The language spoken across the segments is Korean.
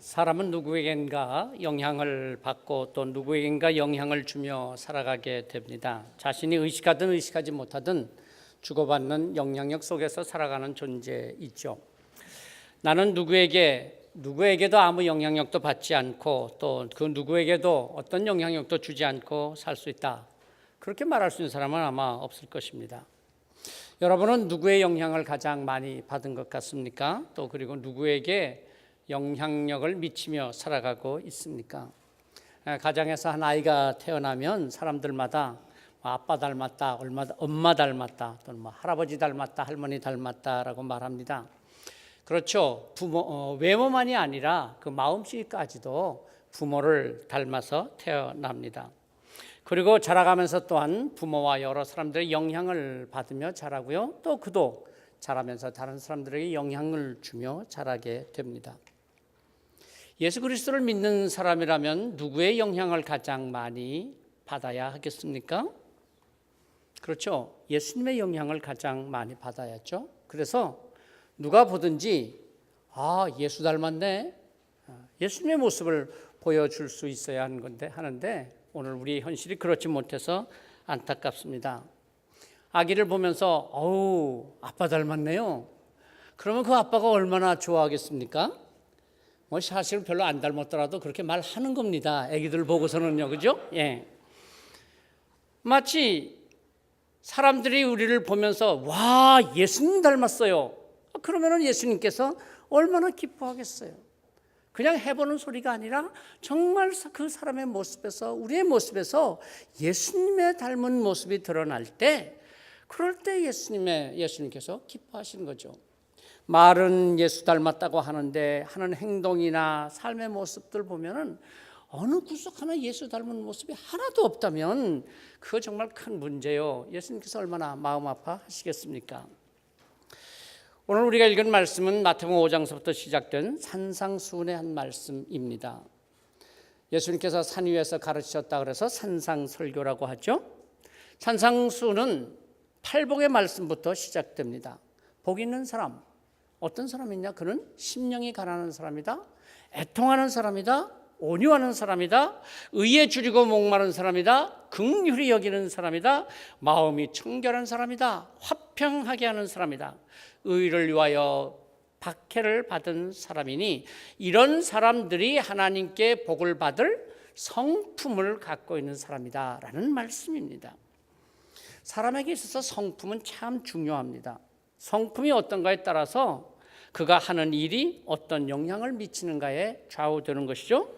사람은 누구에겐가 영향을 받고 또 누구에겐가 영향을 주며 살아가게 됩니다. 자신이 의식하든 의식하지 못하든 주고받는 영향력 속에서 살아가는 존재이죠. 나는 누구에게도 아무 영향력도 받지 않고 또 그 누구에게도 어떤 영향력도 주지 않고 살 수 있다. 그렇게 말할 수 있는 사람은 아마 없을 것입니다. 여러분은 누구의 영향을 가장 많이 받은 것 같습니까? 또 그리고 누구에게 영향력을 미치며 살아가고 있습니까? 가정에서 한 아이가 태어나면 사람들마다 아빠 닮았다, 엄마 닮았다, 또는 할아버지 닮았다, 할머니 닮았다라고 말합니다. 그렇죠. 외모만이 아니라 그 마음씨까지도 부모를 닮아서 태어납니다. 그리고 자라가면서 또한 부모와 여러 사람들의 영향을 받으며 자라고요. 또 그도 자라면서 다른 사람들에게 영향을 주며 자라게 됩니다. 예수 그리스도를 믿는 사람이라면 누구의 영향을 가장 많이 받아야 하겠습니까? 그렇죠. 예수님의 영향을 가장 많이 받아야죠. 그래서 누가 보든지 예수 닮았네. 예수님의 모습을 보여줄 수 있어야 하는데 오늘 우리 현실이 그렇지 못해서 안타깝습니다. 아기를 보면서 아빠 닮았네요. 그러면 그 아빠가 얼마나 좋아하겠습니까? 사실 별로 안 닮았더라도 그렇게 말하는 겁니다. 아기들 보고서는요, 그죠? 예. 마치 사람들이 우리를 보면서 와, 예수님 닮았어요. 그러면은 예수님께서 얼마나 기뻐하겠어요. 그냥 해보는 소리가 아니라 정말 그 사람의 모습에서, 우리의 모습에서 예수님의 닮은 모습이 드러날 때, 그럴 때 예수님께서 기뻐하시는 거죠. 말은 예수 닮았다고 하는데 하는 행동이나 삶의 모습들 보면은 어느 구석 하나 예수 닮은 모습이 하나도 없다면 그거 정말 큰 문제요. 예수님께서 얼마나 마음 아파하시겠습니까? 오늘 우리가 읽은 말씀은 마태복음 5장서부터 시작된 산상수훈의 한 말씀입니다. 예수님께서 산 위에서 가르치셨다 그래서 산상설교라고 하죠. 산상수훈은 팔복의 말씀부터 시작됩니다. 복 있는 사람, 어떤 사람이냐? 그는 심령이 가난한 사람이다, 애통하는 사람이다, 온유하는 사람이다, 의에 줄이고 목마른 사람이다, 긍휼히 여기는 사람이다, 마음이 청결한 사람이다, 화평하게 하는 사람이다, 의를 위하여 박해를 받은 사람이니 이런 사람들이 하나님께 복을 받을 성품을 갖고 있는 사람이다 라는 말씀입니다. 사람에게 있어서 성품은 참 중요합니다. 성품이 어떤가에 따라서 그가 하는 일이 어떤 영향을 미치는가에 좌우되는 것이죠.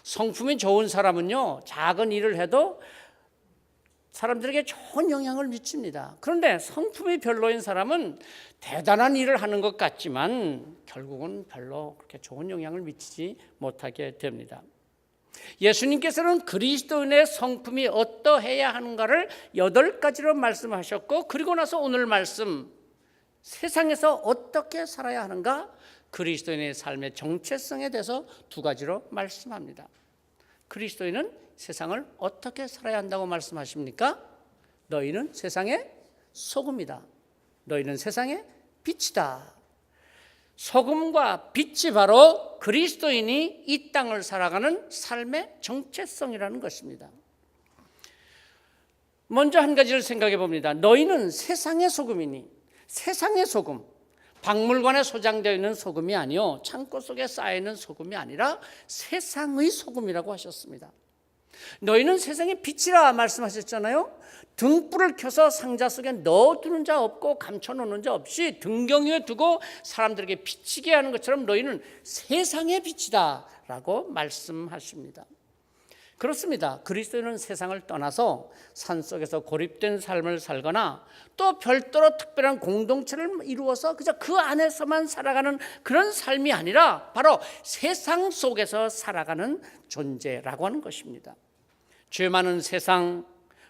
성품이 좋은 사람은요, 작은 일을 해도 사람들에게 좋은 영향을 미칩니다. 그런데 성품이 별로인 사람은 대단한 일을 하는 것 같지만 결국은 별로 그렇게 좋은 영향을 미치지 못하게 됩니다. 예수님께서는 그리스도인의 성품이 어떠해야 하는가를 8가지로 말씀하셨고, 그리고 나서 오늘 말씀, 세상에서 어떻게 살아야 하는가, 그리스도인의 삶의 정체성에 대해서 2가지로 말씀합니다. 그리스도인은 세상을 어떻게 살아야 한다고 말씀하십니까? 너희는 세상의 소금이다. 너희는 세상의 빛이다. 소금과 빛이 바로 그리스도인이 이 땅을 살아가는 삶의 정체성이라는 것입니다. 먼저 한 가지를 생각해 봅니다. 너희는 세상의 소금이니, 세상의 소금, 박물관에 소장되어 있는 소금이 아니요, 창고 속에 쌓여있는 소금이 아니라 세상의 소금이라고 하셨습니다. 너희는 세상의 빛이라 말씀하셨잖아요. 등불을 켜서 상자 속에 넣어두는 자 없고 감춰놓는 자 없이 등경 위에 두고 사람들에게 비치게 하는 것처럼 너희는 세상의 빛이다 라고 말씀하십니다. 그렇습니다. 그리스도인은 세상을 떠나서 산속에서 고립된 삶을 살거나 또 별도로 특별한 공동체를 이루어서 그저 그 안에서만 살아가는 그런 삶이 아니라 바로 세상 속에서 살아가는 존재라고 하는 것입니다. 죄 많은 세상,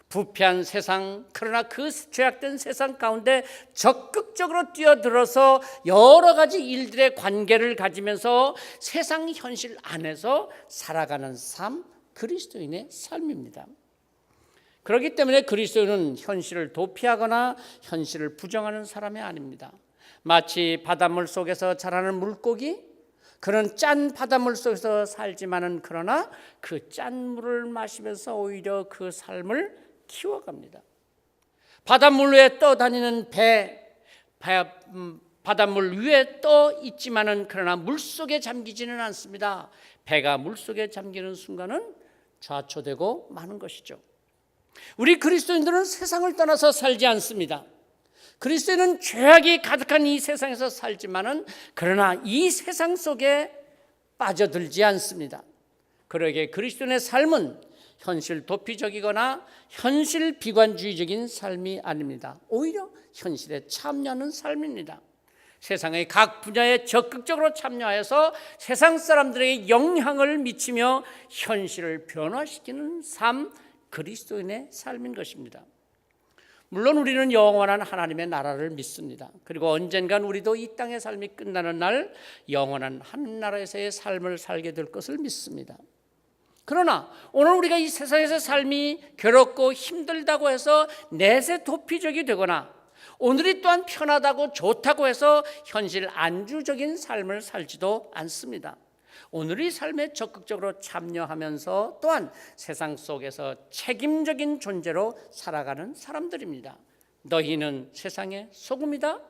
부패한 세상, 그러나 그 죄악된 세상 가운데 적극적으로 뛰어들어서 여러 가지 일들의 관계를 가지면서 세상 현실 안에서 살아가는 삶, 그리스도인의 삶입니다. 그렇기 때문에 그리스도인은 현실을 도피하거나 현실을 부정하는 사람이 아닙니다. 마치 바닷물 속에서 자라는 물고기, 그런 짠 바닷물 속에서 살지만은 그러나 그 짠물을 마시면서 오히려 그 삶을 키워갑니다. 바닷물 위에 떠다니는 바닷물 위에 떠 있지만은 그러나 물속에 잠기지는 않습니다. 배가 물속에 잠기는 순간은 좌초되고 마는 것이죠. 우리 그리스도인들은 세상을 떠나서 살지 않습니다. 그리스도인은 죄악이 가득한 이 세상에서 살지만은 그러나 이 세상 속에 빠져들지 않습니다. 그러기에 그리스도인의 삶은 현실 도피적이거나 현실 비관주의적인 삶이 아닙니다. 오히려 현실에 참여하는 삶입니다. 세상의 각 분야에 적극적으로 참여하여서 세상 사람들에게 영향을 미치며 현실을 변화시키는 삶, 그리스도인의 삶인 것입니다. 물론 우리는 영원한 하나님의 나라를 믿습니다. 그리고 언젠간 우리도 이 땅의 삶이 끝나는 날 영원한 하늘나라에서의 삶을 살게 될 것을 믿습니다. 그러나 오늘 우리가 이 세상에서 삶이 괴롭고 힘들다고 해서 내세 도피적이 되거나 오늘이 또한 편하다고 좋다고 해서 현실 안주적인 삶을 살지도 않습니다. 오늘의 삶에 적극적으로 참여하면서 또한 세상 속에서 책임적인 존재로 살아가는 사람들입니다. 너희는 세상의 소금이다.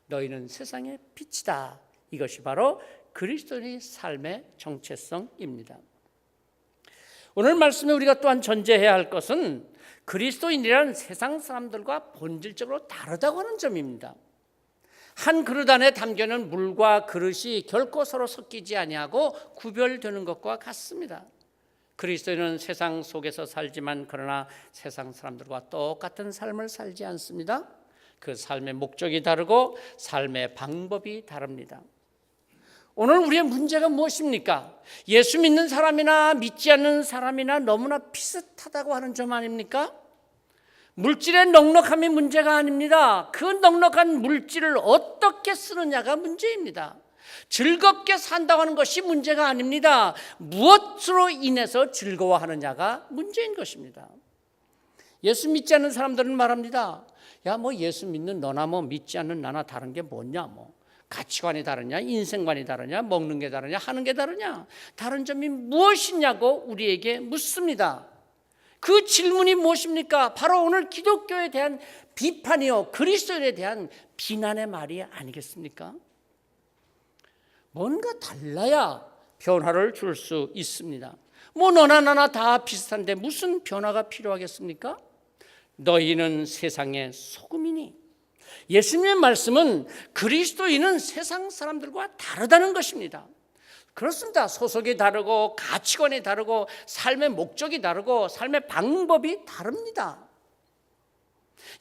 너희는 세상의 빛이다. 이것이 바로 그리스도의 삶의 정체성입니다. 오늘 말씀에 우리가 또한 전제해야 할 것은 그리스도인이란 세상 사람들과 본질적으로 다르다고 하는 점입니다. 한 그릇 안에 담겨있는 물과 그릇이 결코 서로 섞이지 아니하고 구별되는 것과 같습니다. 그리스도인은 세상 속에서 살지만 그러나 세상 사람들과 똑같은 삶을 살지 않습니다. 그 삶의 목적이 다르고 삶의 방법이 다릅니다. 오늘 우리의 문제가 무엇입니까? 예수 믿는 사람이나 믿지 않는 사람이나 너무나 비슷하다고 하는 점 아닙니까? 물질의 넉넉함이 문제가 아닙니다. 그 넉넉한 물질을 어떻게 쓰느냐가 문제입니다. 즐겁게 산다고 하는 것이 문제가 아닙니다. 무엇으로 인해서 즐거워하느냐가 문제인 것입니다. 예수 믿지 않는 사람들은 말합니다. 야, 뭐 예수 믿는 너나 뭐 믿지 않는 나나 다른 게 뭐냐, 뭐 가치관이 다르냐, 인생관이 다르냐, 먹는 게 다르냐, 하는 게 다르냐, 다른 점이 무엇이냐고 우리에게 묻습니다. 그 질문이 무엇입니까? 바로 오늘 기독교에 대한 비판이요, 그리스도에 대한 비난의 말이 아니겠습니까? 뭔가 달라야 변화를 줄 수 있습니다. 뭐 너나 나나 다 비슷한데 무슨 변화가 필요하겠습니까? 너희는 세상의 소금이니. 예수님의 말씀은 그리스도인은 세상 사람들과 다르다는 것입니다. 그렇습니다. 소속이 다르고 가치관이 다르고 삶의 목적이 다르고 삶의 방법이 다릅니다.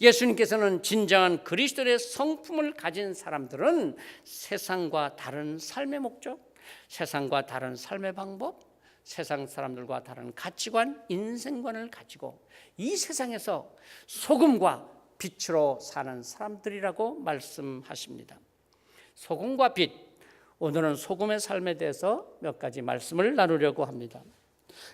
예수님께서는 진정한 그리스도의 성품을 가진 사람들은 세상과 다른 삶의 목적, 세상과 다른 삶의 방법, 세상 사람들과 다른 가치관, 인생관을 가지고 이 세상에서 소금과 빛으로 사는 사람들이라고 말씀하십니다. 소금과 빛, 오늘은 소금의 삶에 대해서 몇 가지 말씀을 나누려고 합니다.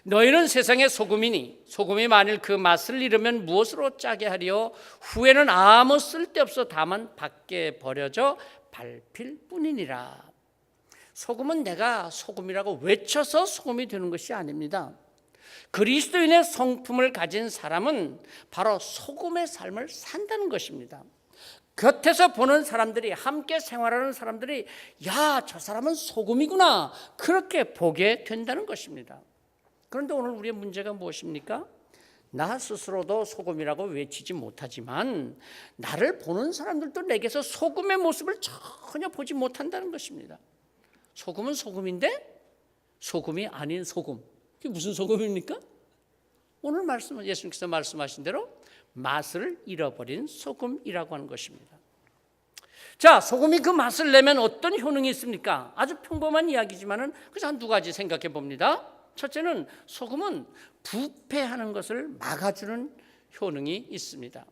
너희는 세상의 소금이니 소금이 만일 그 맛을 잃으면 무엇으로 짜게 하리요? 후에는 아무 쓸데없어 다만 밖에 버려져 밟힐 뿐이니라. 소금은 내가 소금이라고 외쳐서 소금이 되는 것이 아닙니다. 그리스도인의 성품을 가진 사람은 바로 소금의 삶을 산다는 것입니다. 곁에서 보는 사람들이, 함께 생활하는 사람들이 야, 저 사람은 소금이구나, 그렇게 보게 된다는 것입니다. 그런데 오늘 우리의 문제가 무엇입니까? 나 스스로도 소금이라고 외치지 못하지만 나를 보는 사람들도 내게서 소금의 모습을 전혀 보지 못한다는 것입니다. 소금은 소금인데 소금이 아닌 소금, 그게 무슨 소금입니까? 오늘 예수님께서 말씀하신 대로 맛을 잃어버린 소금이라고 하는 것입니다. 자, 소금이 그 맛을 내면 어떤 효능이 있습니까? 아주 평범한 이야기지만은 그래서 한두 가지 생각해 봅니다. 첫째는 소금은 부패하는 것을 막아주는 효능이 있습니다.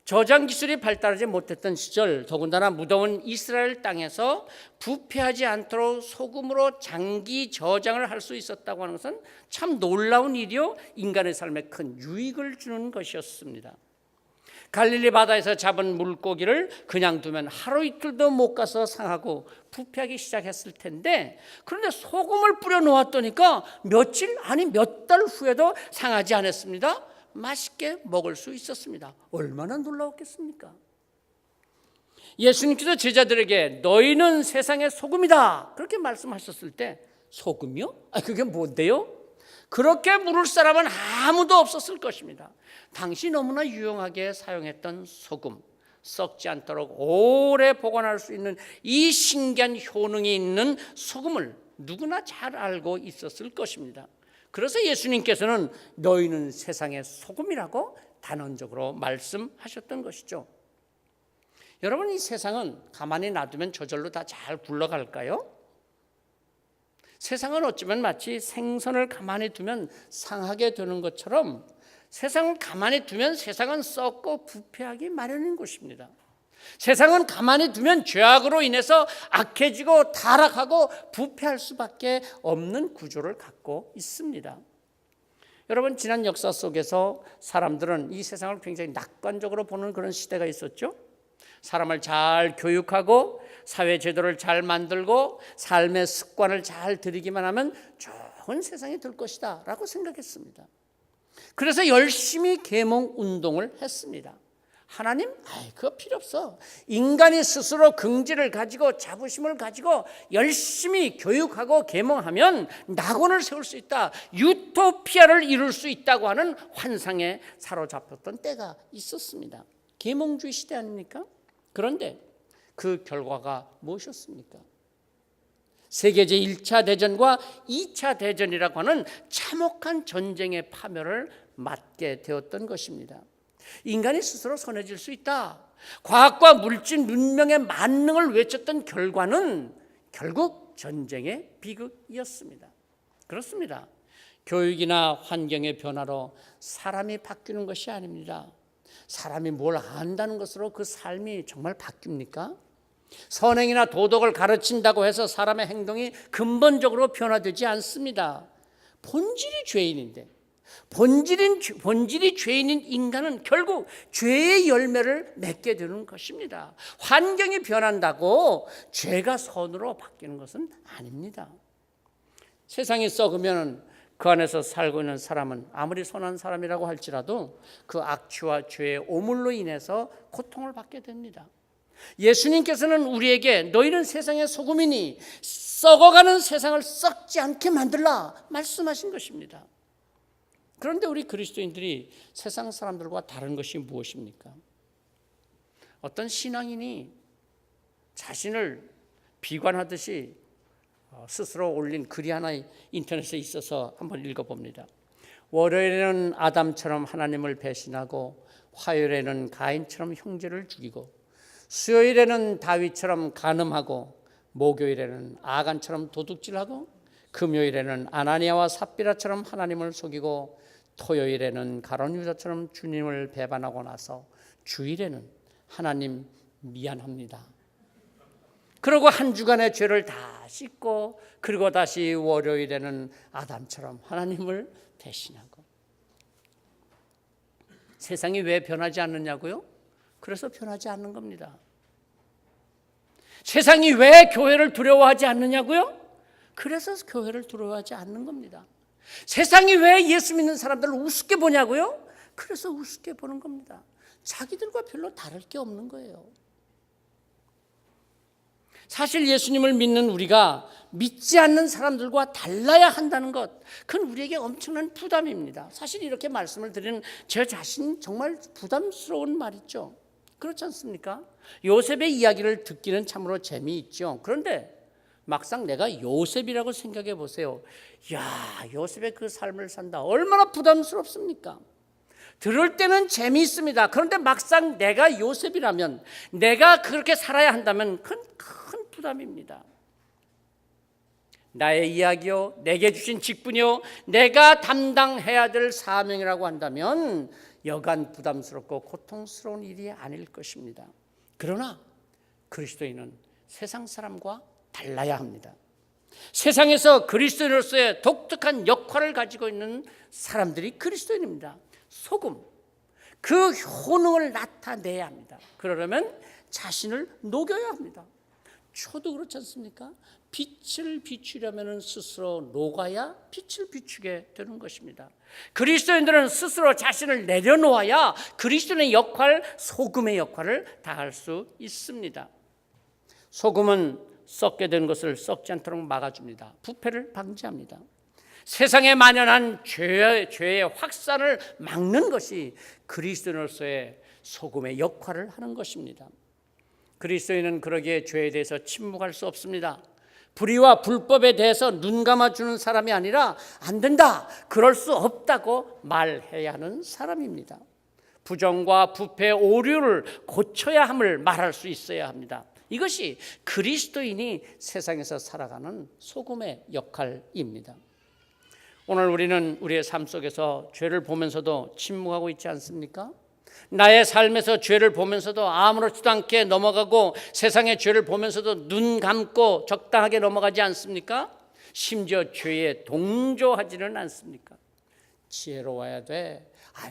저장 기술이 발달하지 못했던 시절, 더군다나 무더운 이스라엘 땅에서 부패하지 않도록 소금으로 장기 저장을 할 수 있었다고 하는 것은 참 놀라운 일이요, 인간의 삶에 큰 유익을 주는 것이었습니다. 갈릴리 바다에서 잡은 물고기를 그냥 두면 하루 이틀도 못 가서 상하고 부패하기 시작했을 텐데, 그런데 소금을 뿌려 놓았더니까 며칠 아니 몇 달 후에도 상하지 않았습니다. 맛있게 먹을 수 있었습니다. 얼마나 놀라웠겠습니까? 예수님께서 제자들에게 너희는 세상의 소금이다 그렇게 말씀하셨을 때, 소금이요? 그게 뭔데요? 그렇게 물을 사람은 아무도 없었을 것입니다. 당시 너무나 유용하게 사용했던 소금, 썩지 않도록 오래 보관할 수 있는 이 신기한 효능이 있는 소금을 누구나 잘 알고 있었을 것입니다. 그래서 예수님께서는 너희는 세상의 소금이라고 단언적으로 말씀하셨던 것이죠. 여러분, 이 세상은 가만히 놔두면 저절로 다 잘 굴러갈까요? 세상은 어쩌면 마치 생선을 가만히 두면 상하게 되는 것처럼 세상을 가만히 두면 세상은 썩고 부패하기 마련인 것입니다. 세상은 가만히 두면 죄악으로 인해서 악해지고 타락하고 부패할 수밖에 없는 구조를 갖고 있습니다. 여러분, 지난 역사 속에서 사람들은 이 세상을 굉장히 낙관적으로 보는 그런 시대가 있었죠. 사람을 잘 교육하고 사회 제도를 잘 만들고 삶의 습관을 잘 들이기만 하면 좋은 세상이 될 것이다 라고 생각했습니다. 그래서 열심히 계몽 운동을 했습니다. 하나님, 그거 필요 없어. 인간이 스스로 긍지를 가지고 자부심을 가지고 열심히 교육하고 계몽하면 낙원을 세울 수 있다, 유토피아를 이룰 수 있다고 하는 환상에 사로잡혔던 때가 있었습니다. 계몽주의 시대 아닙니까? 그런데 그 결과가 무엇이었습니까? 세계 제1차 대전과 2차 대전이라고 하는 참혹한 전쟁의 파멸을 맞게 되었던 것입니다. 인간이 스스로 선해질 수 있다, 과학과 물질 문명의 만능을 외쳤던 결과는 결국 전쟁의 비극이었습니다. 그렇습니다. 교육이나 환경의 변화로 사람이 바뀌는 것이 아닙니다. 사람이 뭘 안다는 것으로 그 삶이 정말 바뀝니까? 선행이나 도덕을 가르친다고 해서 사람의 행동이 근본적으로 변화되지 않습니다. 본질이 죄인인데, 본질이 죄인인 인간은 결국 죄의 열매를 맺게 되는 것입니다. 환경이 변한다고 죄가 선으로 바뀌는 것은 아닙니다. 세상이 썩으면 그 안에서 살고 있는 사람은 아무리 선한 사람이라고 할지라도 그 악취와 죄의 오물로 인해서 고통을 받게 됩니다. 예수님께서는 우리에게 너희는 세상의 소금이니 썩어가는 세상을 썩지 않게 만들라 말씀하신 것입니다. 그런데 우리 그리스도인들이 세상 사람들과 다른 것이 무엇입니까? 어떤 신앙인이 자신을 비관하듯이 스스로 올린 글이 하나 인터넷에 있어서 한번 읽어봅니다. 월요일에는 아담처럼 하나님을 배신하고, 화요일에는 가인처럼 형제를 죽이고, 수요일에는 다윗처럼 간음하고, 목요일에는 아간처럼 도둑질하고, 금요일에는 아나니아와 삽비라처럼 하나님을 속이고, 토요일에는 가룟 유다처럼 주님을 배반하고 나서 주일에는 하나님 미안합니다, 그리고 한 주간의 죄를 다 씻고, 그리고 다시 월요일에는 아담처럼 하나님을 배신하고. 세상이 왜 변하지 않느냐고요? 그래서 변하지 않는 겁니다. 세상이 왜 교회를 두려워하지 않느냐고요? 그래서 교회를 두려워하지 않는 겁니다. 세상이 왜 예수 믿는 사람들을 우습게 보냐고요? 그래서 우습게 보는 겁니다. 자기들과 별로 다를 게 없는 거예요. 사실 예수님을 믿는 우리가 믿지 않는 사람들과 달라야 한다는 것, 그건 우리에게 엄청난 부담입니다. 사실 이렇게 말씀을 드리는 제 자신 정말 부담스러운 말이죠. 그렇지 않습니까? 요셉의 이야기를 듣기는 참으로 재미있죠. 그런데 막상 내가 요셉이라고 생각해 보세요. 야, 요셉의 그 삶을 산다, 얼마나 부담스럽습니까? 들을 때는 재미있습니다. 그런데 막상 내가 요셉이라면, 내가 그렇게 살아야 한다면 큰 부담입니다. 나의 이야기요, 내게 주신 직분이요, 내가 담당해야 될 사명이라고 한다면 여간 부담스럽고 고통스러운 일이 아닐 것입니다. 그러나 그리스도인은 세상 사람과 달라야 합니다. 세상에서 그리스도인으로서의 독특한 역할을 가지고 있는 사람들이 그리스도인입니다. 소금, 그 효능을 나타내야 합니다. 그러려면 자신을 녹여야 합니다. 초도 그렇지 않습니까? 빛을 비추려면 스스로 녹아야 빛을 비추게 되는 것입니다. 그리스도인들은 스스로 자신을 내려놓아야 그리스도인의 역할, 소금의 역할을 다할 수 있습니다. 소금은 썩게 된 것을 썩지 않도록 막아줍니다. 부패를 방지합니다. 세상에 만연한 죄의 확산을 막는 것이 그리스도인으로서의 소금의 역할을 하는 것입니다. 그리스도인은 그러기에 죄에 대해서 침묵할 수 없습니다. 불의와 불법에 대해서 눈 감아주는 사람이 아니라 안 된다, 그럴 수 없다고 말해야 하는 사람입니다. 부정과 부패, 오류를 고쳐야 함을 말할 수 있어야 합니다. 이것이 그리스도인이 세상에서 살아가는 소금의 역할입니다. 오늘 우리는 우리의 삶 속에서 죄를 보면서도 침묵하고 있지 않습니까? 나의 삶에서 죄를 보면서도 아무렇지도 않게 넘어가고 세상의 죄를 보면서도 눈 감고 적당하게 넘어가지 않습니까? 심지어 죄에 동조하지는 않습니까? 지혜로워야 돼.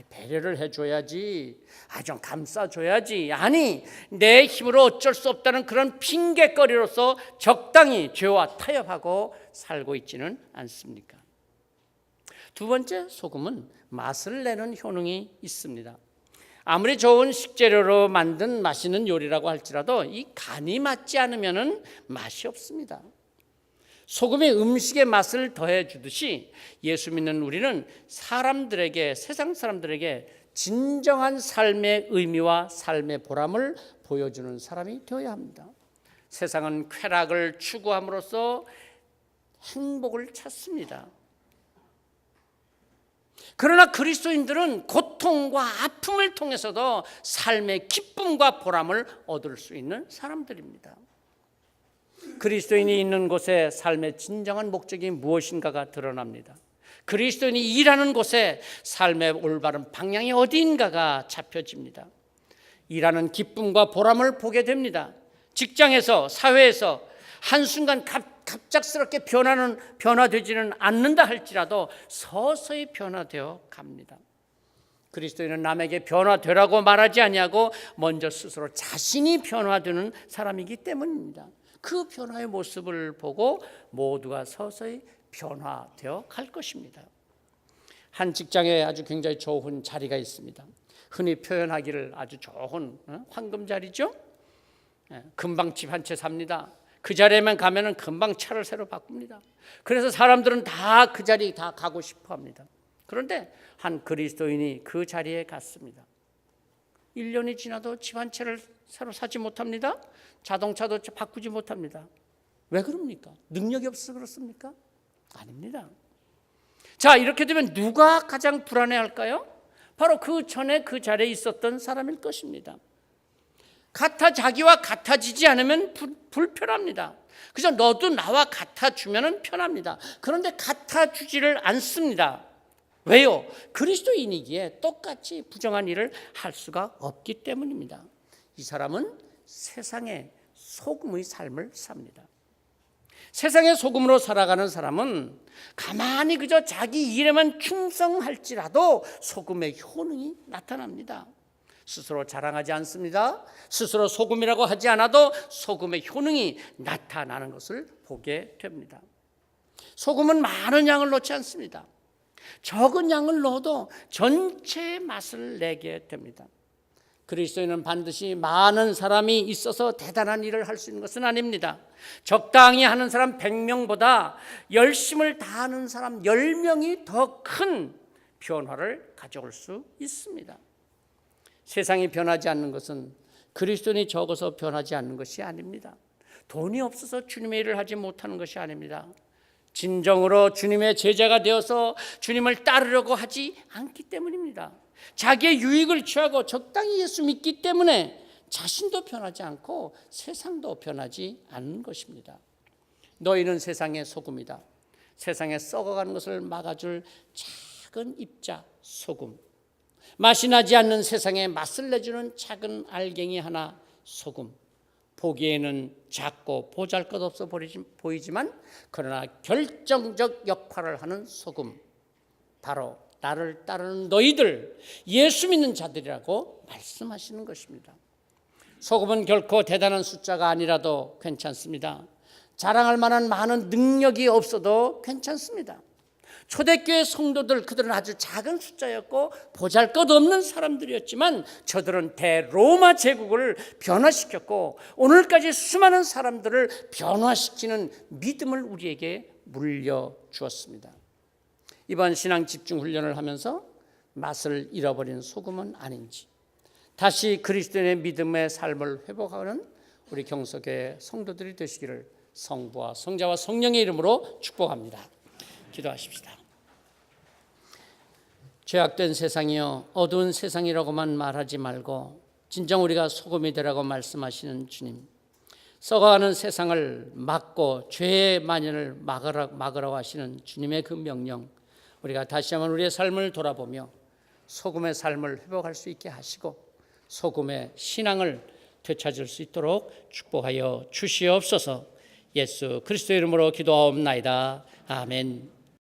배려를 해줘야지. 좀 감싸줘야지. 아니, 내 힘으로 어쩔 수 없다는 그런 핑계거리로서 적당히 죄와 타협하고 살고 있지는 않습니까? 두 번째, 소금은 맛을 내는 효능이 있습니다. 아무리 좋은 식재료로 만든 맛있는 요리라고 할지라도 이 간이 맞지 않으면 맛이 없습니다. 소금이 음식의 맛을 더해 주듯이 예수 믿는 우리는 사람들에게, 세상 사람들에게 진정한 삶의 의미와 삶의 보람을 보여주는 사람이 되어야 합니다. 세상은 쾌락을 추구함으로써 행복을 찾습니다. 그러나 그리스도인들은 고통과 아픔을 통해서도 삶의 기쁨과 보람을 얻을 수 있는 사람들입니다. 그리스도인이 있는 곳에 삶의 진정한 목적이 무엇인가가 드러납니다. 그리스도인이 일하는 곳에 삶의 올바른 방향이 어디인가가 잡혀집니다. 일하는 기쁨과 보람을 보게 됩니다. 직장에서, 사회에서 한순간 갑작스럽게 변화되지는 않는다 할지라도 서서히 변화되어 갑니다. 그리스도인은 남에게 변화되라고 말하지 아니하고 먼저 스스로 자신이 변화되는 사람이기 때문입니다. 그 변화의 모습을 보고 모두가 서서히 변화되어 갈 것입니다. 한 직장에 아주 굉장히 좋은 자리가 있습니다. 흔히 표현하기를 아주 좋은 황금 자리죠. 금방 집 한 채 삽니다. 그 자리에만 가면은 금방 차를 새로 바꿉니다. 그래서 사람들은 다 그 자리에 다 가고 싶어 합니다. 그런데 한 그리스도인이 그 자리에 갔습니다. 1년이 지나도 집 한 채를 새로 사지 못합니다. 자동차도 바꾸지 못합니다. 왜 그럽니까? 능력이 없어서 그렇습니까? 아닙니다. 자, 이렇게 되면 누가 가장 불안해할까요? 바로 그 전에 그 자리에 있었던 사람일 것입니다. 자기와 같아지지 않으면 불편합니다. 그래서 너도 나와 같아주면 편합니다. 그런데 같아주지를 않습니다. 왜요? 그리스도인이기에 똑같이 부정한 일을 할 수가 없기 때문입니다. 이 사람은 세상의 소금의 삶을 삽니다. 세상의 소금으로 살아가는 사람은 가만히 그저 자기 일에만 충성할지라도 소금의 효능이 나타납니다. 스스로 자랑하지 않습니다. 스스로 소금이라고 하지 않아도 소금의 효능이 나타나는 것을 보게 됩니다. 소금은 많은 양을 넣지 않습니다. 적은 양을 넣어도 전체의 맛을 내게 됩니다. 그리스도인은 반드시 많은 사람이 있어서 대단한 일을 할 수 있는 것은 아닙니다. 적당히 하는 사람 100명보다 열심을 다하는 사람 10명이 더 큰 변화를 가져올 수 있습니다. 세상이 변하지 않는 것은 그리스도인이 적어서 변하지 않는 것이 아닙니다. 돈이 없어서 주님의 일을 하지 못하는 것이 아닙니다. 진정으로 주님의 제자가 되어서 주님을 따르려고 하지 않기 때문입니다. 자기의 유익을 취하고 적당히 예수 믿기 때문에 자신도 변하지 않고 세상도 변하지 않는 것입니다. 너희는 세상의 소금이다. 세상에 썩어가는 것을 막아줄 작은 입자 소금. 맛이 나지 않는 세상에 맛을 내주는 작은 알갱이 하나 소금. 보기에는 작고 보잘것없어 보이지만 그러나 결정적 역할을 하는 소금. 바로 나를 따르는 너희들 예수 믿는 자들이라고 말씀하시는 것입니다. 소금은 결코 대단한 숫자가 아니라도 괜찮습니다. 자랑할 만한 많은 능력이 없어도 괜찮습니다. 초대교회 성도들, 그들은 아주 작은 숫자였고 보잘것없는 사람들이었지만 저들은 대로마 제국을 변화시켰고 오늘까지 수많은 사람들을 변화시키는 믿음을 우리에게 물려주었습니다. 이번 신앙 집중 훈련을 하면서 맛을 잃어버린 소금은 아닌지, 다시 그리스도인의 믿음의 삶을 회복하는 우리 경서교회 성도들이 되시기를 성부와 성자와 성령의 이름으로 축복합니다. 기도하십시다. 죄악된 세상이요 어두운 세상이라고만 말하지 말고 진정 우리가 소금이 되라고 말씀하시는 주님, 썩어가는 세상을 막고 죄의 만연을 막으라고 하시는 주님의 그 명령, 우리가 다시 한번 우리의 삶을 돌아보며 소금의 삶을 회복할 수 있게 하시고 소금의 신앙을 되찾을 수 있도록 축복하여 주시옵소서. 예수 그리스도의 이름으로 기도하옵나이다. 아멘.